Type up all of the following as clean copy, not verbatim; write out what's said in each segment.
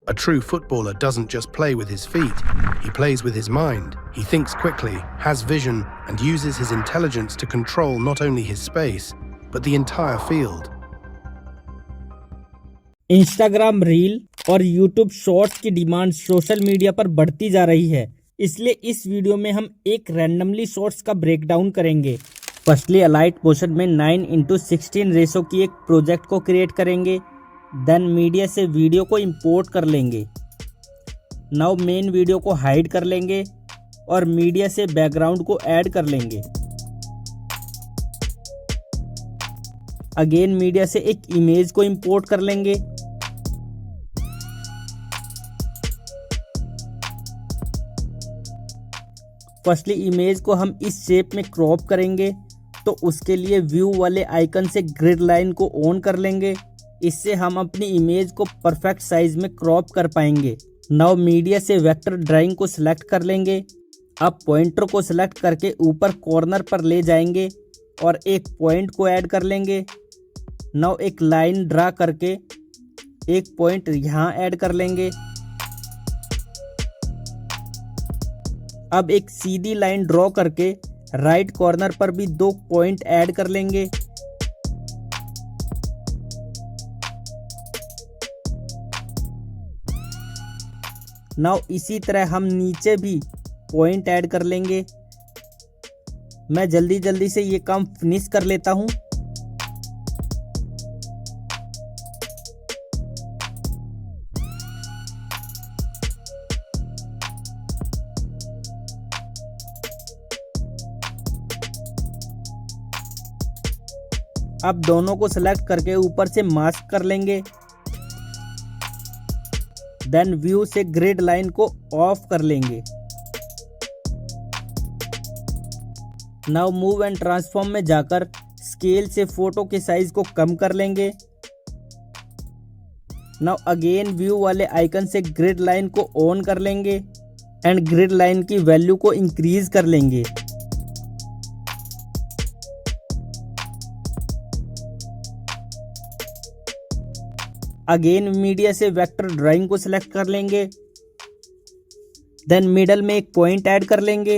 A true footballer doesn't just play with his feet, he plays with his mind. He thinks quickly, has vision, and uses his intelligence to control not only his space, but the entire field. Instagram reel और YouTube shorts की demand social media पर बढ़ती जा रही है, इसलिए इस video में हम एक रैंडमली शॉर्ट्स का ब्रेकडाउन करेंगे। फर्स्टली अलाइट मोशन में 9:16 रेशो की एक प्रोजेक्ट को क्रिएट करेंगे। देन मीडिया से वीडियो को इंपोर्ट कर लेंगे। नाउ मेन वीडियो को हाइड कर लेंगे और मीडिया से बैकग्राउंड को ऐड कर लेंगे। अगेन मीडिया से एक इमेज को इंपोर्ट कर लेंगे। फर्स्टली इमेज को हम इस शेप में क्रॉप करेंगे, तो उसके लिए व्यू वाले आइकन से ग्रिड लाइन को ऑन कर लेंगे। इससे हम अपनी इमेज को परफेक्ट साइज में क्रॉप कर पाएंगे। नाउ मीडिया से वेक्टर ड्राइंग को सिलेक्ट कर लेंगे। अब पॉइंटर को सिलेक्ट करके ऊपर कॉर्नर पर ले जाएंगे और एक पॉइंट को ऐड कर लेंगे। नाउ एक लाइन ड्रा करके एक पॉइंट यहाँ ऐड कर लेंगे। अब एक सीधी लाइन ड्रॉ करके राइट कॉर्नर पर भी 2 पॉइंट ऐड कर लेंगे। नाउ इसी तरह हम नीचे भी पॉइंट ऐड कर लेंगे। मैं जल्दी से ये काम फिनिश कर लेता हूँ। अब दोनों को सिलेक्ट करके ऊपर से मास्क कर लेंगे। देन व्यू से ग्रिड लाइन को ऑफ कर लेंगे। नाउ मूव एंड ट्रांसफॉर्म में जाकर स्केल से फोटो के साइज को कम कर लेंगे। नाउ अगेन व्यू वाले आइकन से ग्रिड लाइन को ऑन कर लेंगे एंड ग्रिड लाइन की वैल्यू को इंक्रीज कर लेंगे। अगेन मीडिया से वेक्टर ड्राइंग को सिलेक्ट कर लेंगे। देन मिडल में एक पॉइंट ऐड कर लेंगे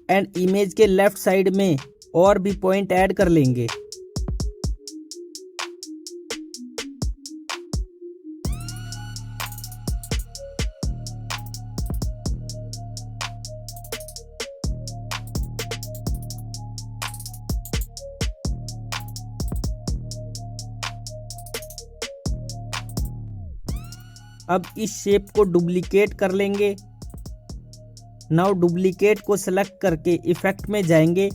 एंड इमेज के लेफ्ट साइड में और भी पॉइंट ऐड कर लेंगे। अब इस शेप को डुप्लीकेट कर लेंगे। नाउ डुप्लीकेट को सिलेक्ट करके इफेक्ट में जाएंगे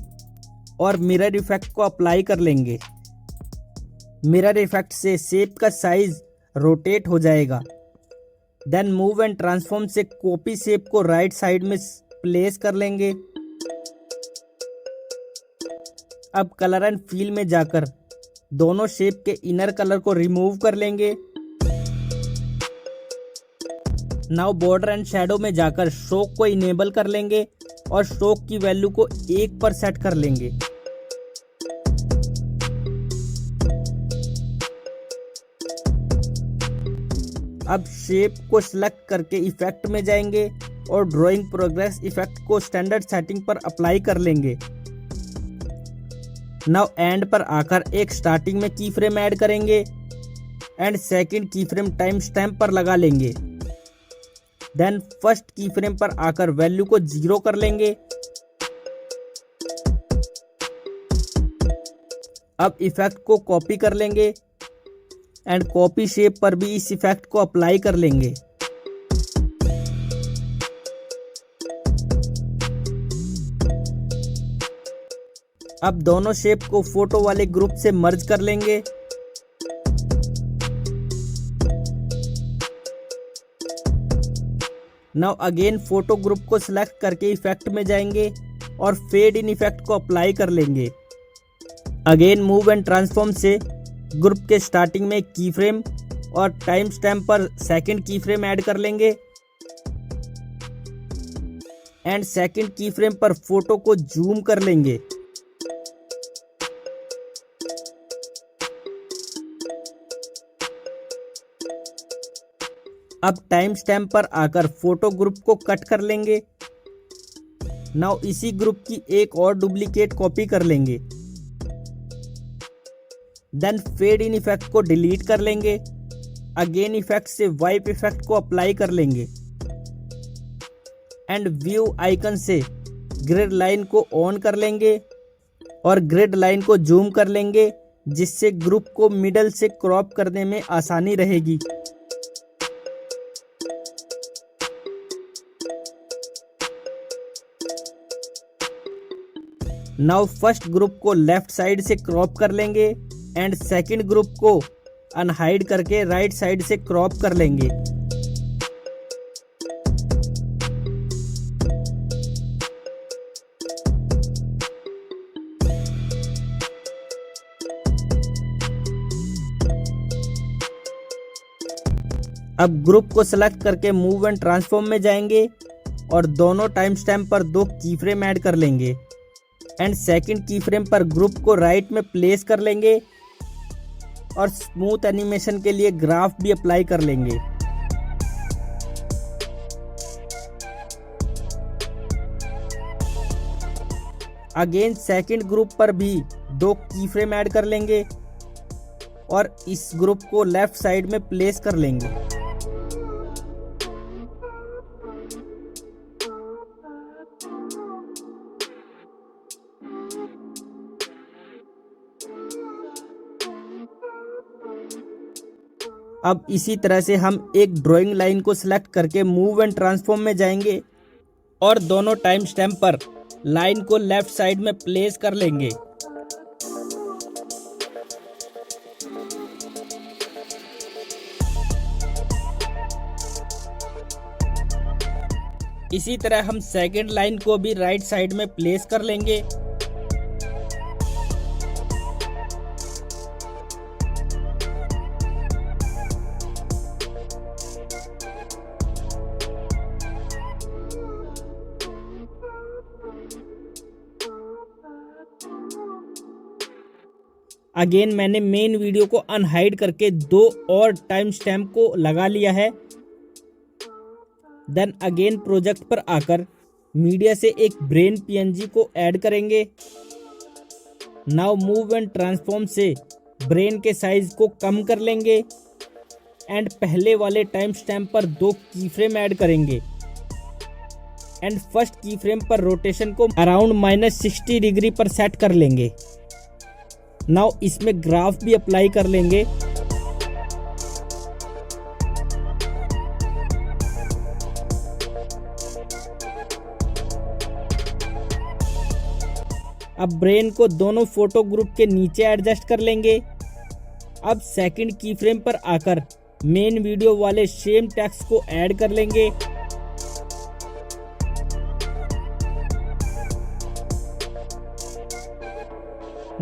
और मिरर इफेक्ट को अप्लाई कर लेंगे। मिरर इफेक्ट से शेप का साइज रोटेट हो जाएगा। देन मूव एंड ट्रांसफॉर्म से कॉपी शेप को राइट साइड में प्लेस कर लेंगे। अब कलर एंड फील में जाकर दोनों शेप के इनर कलर को रिमूव कर लेंगे। नाउ बॉर्डर एंड शैडो में जाकर स्ट्रोक को इनेबल कर लेंगे और स्ट्रोक की वैल्यू को 1 पर सेट कर लेंगे। अब शेप को सिलेक्ट करके इफेक्ट में जाएंगे और ड्राइंग प्रोग्रेस इफेक्ट को स्टैंडर्ड सेटिंग पर अप्लाई कर लेंगे। नाउ एंड पर आकर एक स्टार्टिंग में की फ्रेम ऐड करेंगे एंड सेकंड की फ्रेम टाइम स्टैम्प पर लगा लेंगे। देन फर्स्ट की फ्रेम पर आकर वैल्यू को 0 कर लेंगे। अब इफेक्ट को कॉपी कर लेंगे एंड कॉपी शेप पर भी इस इफेक्ट को अप्लाई कर लेंगे। अब दोनों शेप को फोटो वाले ग्रुप से मर्ज कर लेंगे। नाउ अगेन फोटो ग्रुप को सिलेक्ट करके इफेक्ट में जाएंगे और फेड इन इफेक्ट को अप्लाई कर लेंगे। अगेन मूव एंड ट्रांसफॉर्म से ग्रुप के स्टार्टिंग में की फ्रेम और टाइम स्टैम्प पर सेकंड की फ्रेम ऐड कर लेंगे एंड सेकंड की फ्रेम पर फोटो को जूम कर लेंगे। अब टाइम स्टैम्प पर आकर फोटो ग्रुप को कट कर लेंगे। नाउ इसी ग्रुप की एक और डुप्लीकेट कॉपी कर लेंगे। देन फेड इन इफेक्ट को डिलीट कर लेंगे। अगेन इफेक्ट से वाइप इफेक्ट को अप्लाई कर लेंगे एंड व्यू आइकन से ग्रिड लाइन को ऑन कर लेंगे और ग्रिड लाइन को जूम कर लेंगे, जिससे ग्रुप को मिडल से क्रॉप करने में आसानी रहेगी। नाउ फर्स्ट ग्रुप को लेफ्ट साइड से क्रॉप कर लेंगे एंड सेकंड ग्रुप को अनहाइड करके राइट साइड से क्रॉप कर लेंगे। अब ग्रुप को सेलेक्ट करके मूव एंड ट्रांसफॉर्म में जाएंगे और दोनों टाइम स्टैम्प पर 2 की फ्रेम ऐड कर लेंगे एंड सेकंड की फ्रेम पर ग्रुप को राइट में प्लेस कर लेंगे और स्मूथ एनिमेशन के लिए ग्राफ भी अप्लाई कर लेंगे। अगेन सेकंड ग्रुप पर भी 2 की फ्रेम ऐड कर लेंगे और इस ग्रुप को लेफ्ट साइड में प्लेस कर लेंगे। अब इसी तरह से हम एक ड्राइंग लाइन को सिलेक्ट करके मूव एंड ट्रांसफॉर्म में जाएंगे और दोनों टाइम स्टैम्प पर लाइन को लेफ्ट साइड में प्लेस कर लेंगे। इसी तरह हम सेकंड लाइन को भी राइट साइड में प्लेस कर लेंगे। अगेन मैंने मेन वीडियो को अनहाइड करके 2 और टाइम स्टैम्प को लगा लिया है। देन अगेन प्रोजेक्ट पर आकर मीडिया से एक ब्रेन पीएनजी को ऐड करेंगे। नाउ मूव एंड ट्रांसफॉर्म से ब्रेन के साइज को कम कर लेंगे एंड पहले वाले टाइम स्टैम्प पर 2 की फ्रेम ऐड करेंगे एंड फर्स्ट की फ्रेम पर रोटेशन को अराउंड -60 डिग्री पर सेट कर लेंगे। नाउ इसमें ग्राफ भी अप्लाई कर लेंगे। अब ब्रेन को दोनों फोटो ग्रुप के नीचे एडजस्ट कर लेंगे। अब सेकंड की फ्रेम पर आकर मेन वीडियो वाले सेम टेक्स्ट को ऐड कर लेंगे।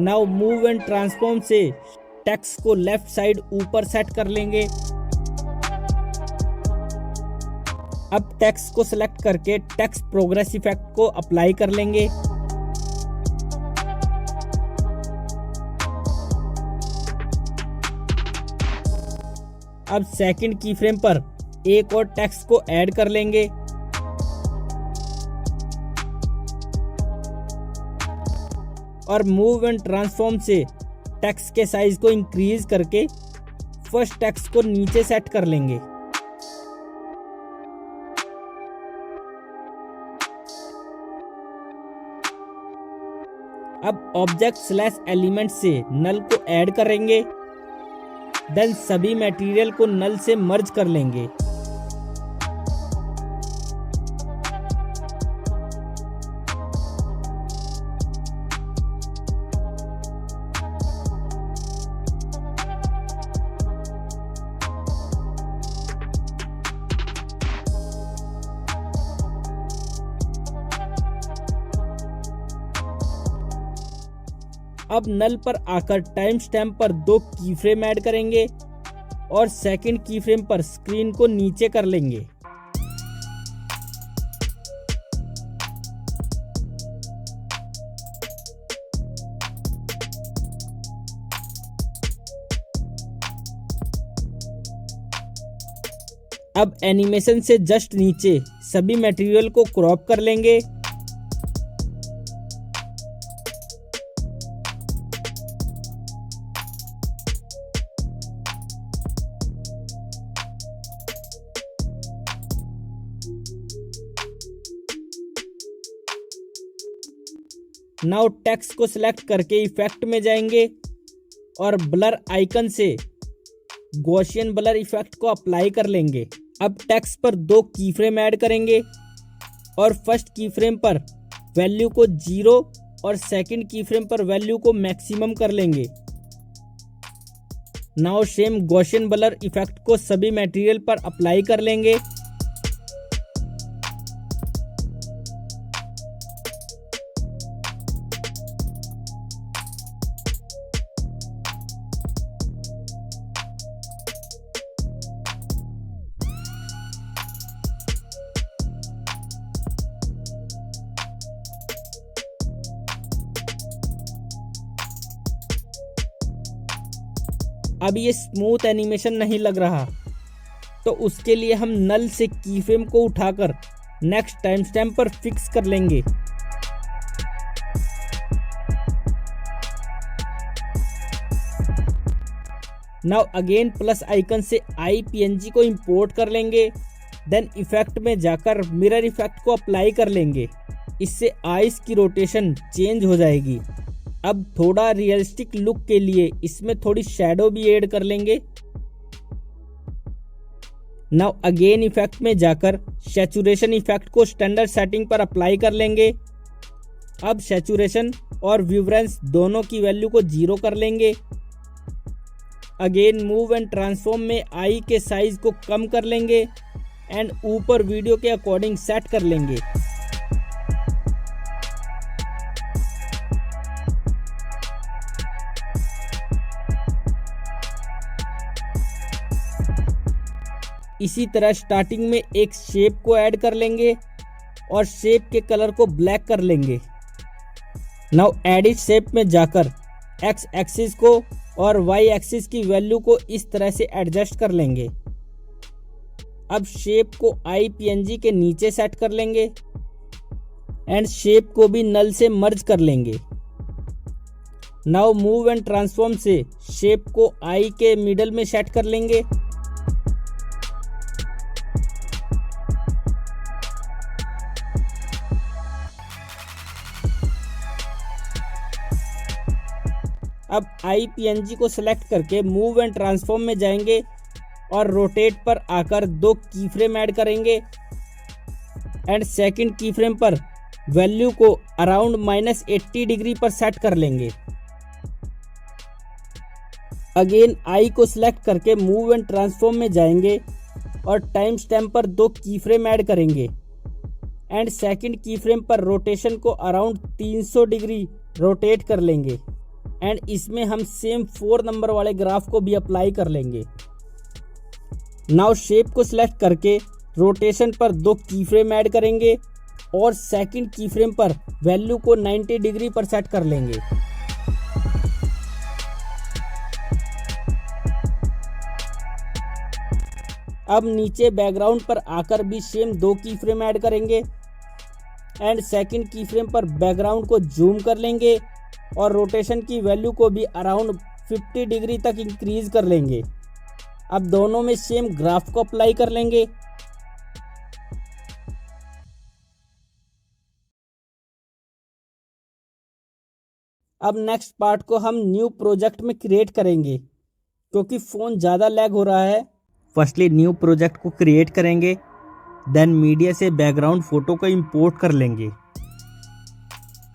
नाउ मूव एंड ट्रांसफॉर्म से टेक्स्ट को लेफ्ट साइड ऊपर सेट कर लेंगे। अब टेक्स्ट को सिलेक्ट करके टेक्स्ट प्रोग्रेस इफेक्ट को अप्लाई कर लेंगे। अब सेकंड की फ्रेम पर एक और टेक्स्ट को ऐड कर लेंगे। और मूव एंड ट्रांसफॉर्म से टेक्स्ट के साइज को इंक्रीज करके फर्स्ट टेक्स्ट को नीचे सेट कर लेंगे। अब ऑब्जेक्ट / एलिमेंट से नल को ऐड करेंगे। देन सभी मटेरियल को नल से मर्ज कर लेंगे। अब नल पर आकर टाइम स्टैम्प पर 2 की फ्रेम ऐड करेंगे और सेकंड की फ्रेम पर स्क्रीन को नीचे कर लेंगे। अब एनिमेशन से जस्ट नीचे सभी मटेरियल को क्रॉप कर लेंगे। नाउ टेक्स्ट को सिलेक्ट करके इफेक्ट में जाएंगे और ब्लर आइकन से गॉसियन ब्लर इफेक्ट को अप्लाई कर लेंगे। अब टेक्स्ट पर 2 की फ्रेम ऐड करेंगे और फर्स्ट की फ्रेम पर वैल्यू को 0 और सेकंड की फ्रेम पर वैल्यू को मैक्सिमम कर लेंगे। Now same Gaussian blur effect को सभी मटेरियल पर अप्लाई कर लेंगे। अब ये स्मूथ एनिमेशन नहीं लग रहा, तो उसके लिए हम नल से की फ्रेम को उठाकर नेक्स्ट टाइम स्टैम्प पर फिक्स कर लेंगे। नाउ अगेन प्लस आइकन से IPNG को इंपोर्ट कर लेंगे। देन इफेक्ट में जाकर मिरर इफेक्ट को अप्लाई कर लेंगे। इससे आइस की रोटेशन चेंज हो जाएगी। अब थोड़ा रियलिस्टिक लुक के लिए इसमें थोड़ी शैडो भी ऐड कर लेंगे। नाउ अगेन इफेक्ट में जाकर सैचुरेशन इफेक्ट को स्टैंडर्ड सेटिंग पर अप्लाई कर लेंगे। अब सैचुरेशन और विब्रेंस दोनों की वैल्यू को 0 कर लेंगे। अगेन मूव एंड ट्रांसफॉर्म में आई के साइज को कम कर लेंगे एंड ऊपर वीडियो के अकॉर्डिंग सेट कर लेंगे। इसी तरह स्टार्टिंग में एक शेप को ऐड कर लेंगे और शेप के कलर को ब्लैक कर लेंगे। नाउ एडिट शेप में जाकर एक्स एक्सिस को और वाई एक्सिस की वैल्यू को इस तरह से एडजस्ट कर लेंगे। अब शेप को IPNG के नीचे सेट कर लेंगे एंड शेप को भी नल से मर्ज कर लेंगे। नाउ मूव एंड ट्रांसफॉर्म से शेप को आई के मिडल में सेट कर लेंगे। अब IPNG को सिलेक्ट करके मूव एंड ट्रांसफॉर्म में जाएंगे और रोटेट पर आकर 2 की फ्रेम ऐड करेंगे एंड सेकंड की फ्रेम पर वैल्यू को अराउंड -80 डिग्री पर सेट कर लेंगे। अगेन आई को सिलेक्ट करके मूव एंड ट्रांसफॉर्म में जाएंगे और टाइम स्टैम्प पर 2 की फ्रेम ऐड करेंगे एंड सेकंड की फ्रेम पर रोटेशन को अराउंड 300 डिग्री रोटेट कर लेंगे एंड इसमें हम सेम 4 नंबर वाले ग्राफ को भी अप्लाई कर लेंगे। नाउ शेप को सिलेक्ट करके रोटेशन पर 2 की फ्रेम ऐड करेंगे और सेकंड की फ्रेम पर वैल्यू को 90 डिग्री पर सेट कर लेंगे। अब नीचे बैकग्राउंड पर आकर भी सेम 2 की फ्रेम ऐड करेंगे एंड सेकंड की फ्रेम पर बैकग्राउंड को जूम कर लेंगे और रोटेशन की वैल्यू को भी अराउंड 50 डिग्री तक इंक्रीज कर लेंगे। अब दोनों में सेम ग्राफ को अप्लाई कर लेंगे। अब नेक्स्ट पार्ट को हम न्यू प्रोजेक्ट में क्रिएट करेंगे क्योंकि फ़ोन ज़्यादा लैग हो रहा है। फर्स्टली न्यू प्रोजेक्ट को क्रिएट करेंगे, देन मीडिया से बैकग्राउंड फ़ोटो को इंपोर्ट कर लेंगे।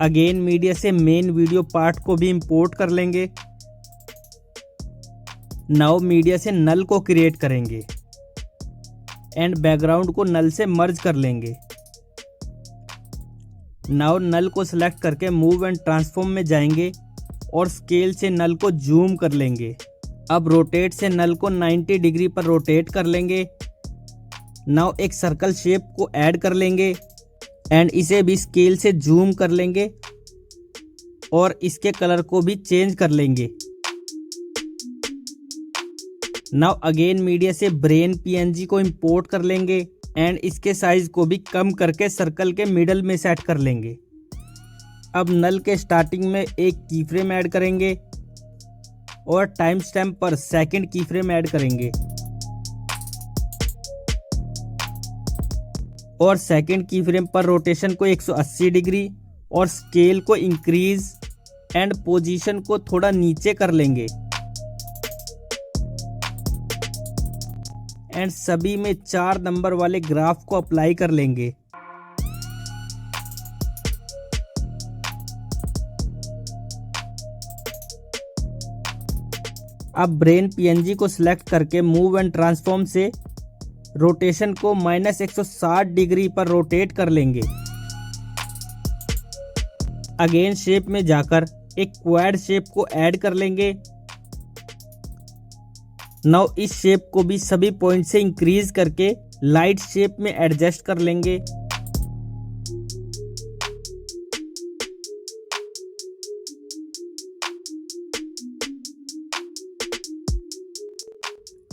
अगेन मीडिया से मेन वीडियो पार्ट को भी इंपोर्ट कर लेंगे। नाउ मीडिया से नल को क्रिएट करेंगे एंड बैकग्राउंड को नल से मर्ज कर लेंगे। नाउ नल को सिलेक्ट करके मूव एंड ट्रांसफॉर्म में जाएंगे और स्केल से नल को जूम कर लेंगे। अब रोटेट से नल को 90 डिग्री पर रोटेट कर लेंगे। नाउ एक सर्कल शेप को ऐड कर लेंगे एंड इसे भी स्केल से जूम कर लेंगे और इसके कलर को भी चेंज कर लेंगे। नाउ अगेन मीडिया से ब्रेन पीएनजी को इंपोर्ट कर लेंगे एंड इसके साइज को भी कम करके सर्कल के मिडल में सेट कर लेंगे। अब नल के स्टार्टिंग में एक की फ्रेम ऐड करेंगे और टाइम स्टैम्प पर सेकंड की फ्रेम ऐड करेंगे और सेकंड की फ्रेम पर रोटेशन को 180 डिग्री और स्केल को इंक्रीज एंड पोजीशन को थोड़ा नीचे कर लेंगे एंड सभी में 4 नंबर वाले ग्राफ को अप्लाई कर लेंगे। अब ब्रेन पीएनजी को सिलेक्ट करके मूव एंड ट्रांसफॉर्म से रोटेशन को -160 डिग्री पर रोटेट कर लेंगे। अगेन शेप में जाकर एक क्वाड शेप को ऐड कर लेंगे। नाउ इस शेप को भी सभी पॉइंट से इंक्रीज करके लाइट शेप में एडजस्ट कर लेंगे।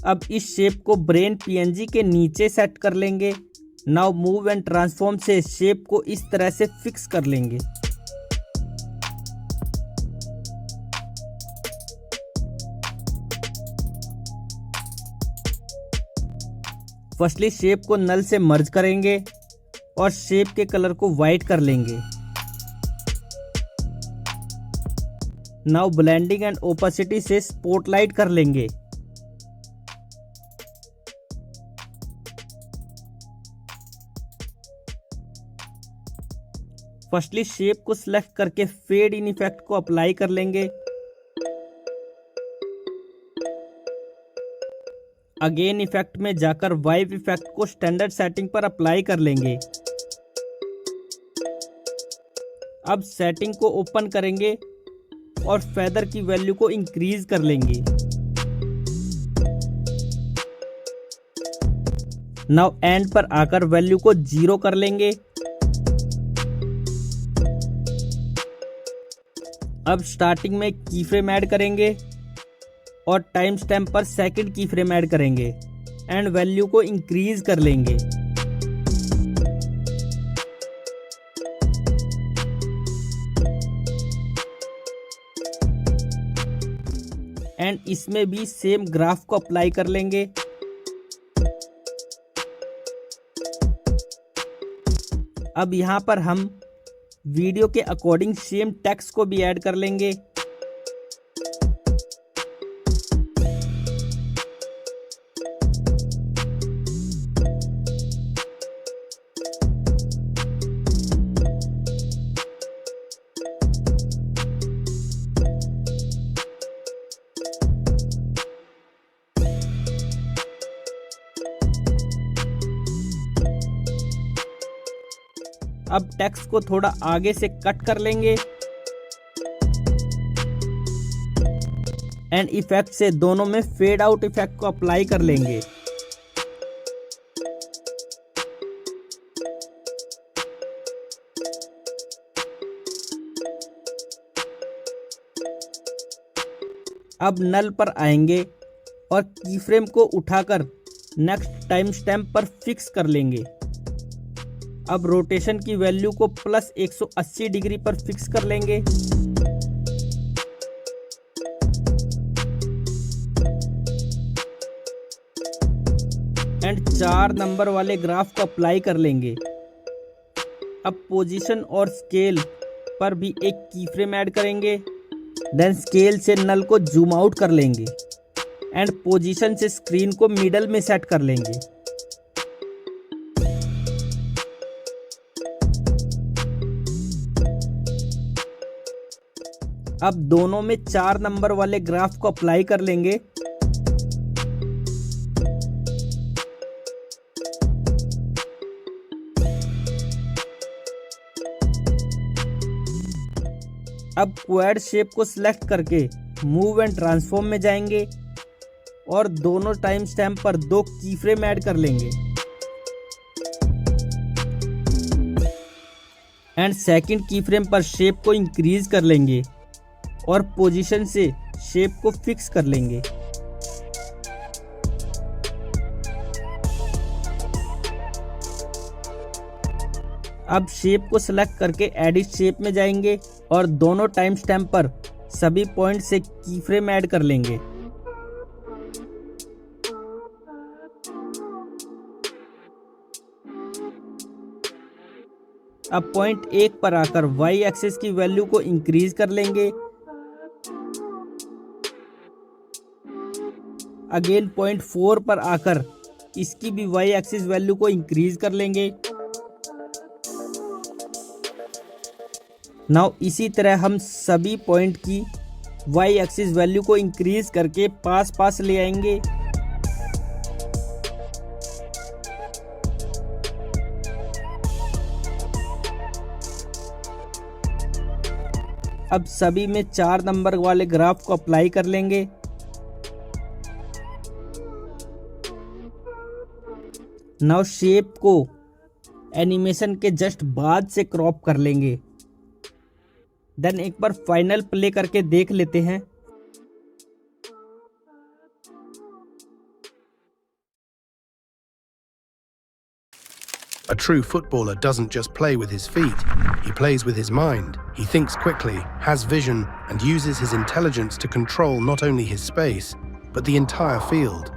अब इस शेप को ब्रेन पीएनजी के नीचे सेट कर लेंगे। नाउ मूव एंड ट्रांसफॉर्म से शेप को इस तरह से फिक्स कर लेंगे। फर्स्टली शेप को नल से मर्ज करेंगे और शेप के कलर को वाइट कर लेंगे। नाउ ब्लेंडिंग एंड ओपेसिटी से स्पॉटलाइट कर लेंगे। फर्स्टली शेप को सिलेक्ट करके फेड इन इफेक्ट को अप्लाई कर लेंगे। अगेन इफेक्ट में जाकर वाइप इफेक्ट को स्टैंडर्ड सेटिंग पर अप्लाई कर लेंगे। अब सेटिंग को ओपन करेंगे और फेदर की वैल्यू को इंक्रीज कर लेंगे। नाउ एंड पर आकर वैल्यू को 0 कर लेंगे। अब स्टार्टिंग में की फ्रेम ऐड करेंगे और टाइम स्टैम्प पर सेकंड की फ्रेम ऐड करेंगे एंड वैल्यू को इंक्रीज कर लेंगे। एंड इसमें भी सेम ग्राफ को अप्लाई कर लेंगे। अब यहां पर हम वीडियो के अकॉर्डिंग सेम टेक्स्ट को भी ऐड कर लेंगे। अब टेक्स्ट को थोड़ा आगे से कट कर लेंगे एंड इफेक्ट से दोनों में फेड आउट इफेक्ट को अप्लाई कर लेंगे। अब नल पर आएंगे और की फ्रेम को उठाकर नेक्स्ट टाइम स्टैम्प पर फिक्स कर लेंगे। अब रोटेशन की वैल्यू को +180 डिग्री पर फिक्स कर लेंगे। एंड 4 नंबर वाले ग्राफ को अप्लाई कर लेंगे। अब पोजीशन और स्केल पर भी एक की फ्रेम ऐड करेंगे। देन स्केल से नल को जूम आउट कर लेंगे एंड पोजीशन से स्क्रीन को मिडल में सेट कर लेंगे। अब दोनों में 4 नंबर वाले ग्राफ को अप्लाई कर लेंगे। अब क्वाड शेप को सिलेक्ट करके मूव एंड ट्रांसफॉर्म में जाएंगे और दोनों टाइम स्टैम्प पर 2 की फ्रेम ऐड कर लेंगे एंड सेकंड की फ्रेम पर शेप को इंक्रीज कर लेंगे और पोजीशन से शेप को फिक्स कर लेंगे। अब शेप को सिलेक्ट करके एडिट शेप में जाएंगे और दोनों टाइम स्टैम्प पर सभी पॉइंट से की फ्रेम ऐड कर लेंगे। अब पॉइंट 1 पर आकर y एक्सिस की वैल्यू को इंक्रीज कर लेंगे। अगेन पॉइंट 4 पर आकर इसकी भी y एक्सिस वैल्यू को इंक्रीज कर लेंगे। नाउ इसी तरह हम सभी पॉइंट की y एक्सिस वैल्यू को इंक्रीज करके पास ले आएंगे। अब सभी में 4 नंबर वाले ग्राफ को अप्लाई कर लेंगे। नाउ शेप को एनिमेशन के जस्ट बाद से क्रॉप कर लेंगे। देन एक बार फाइनल प्ले करके देख लेते हैं। A true footballer doesn't just play with his feet, he plays with his mind. He thinks quickly, has vision, and uses his intelligence to control not only his space, but the entire field.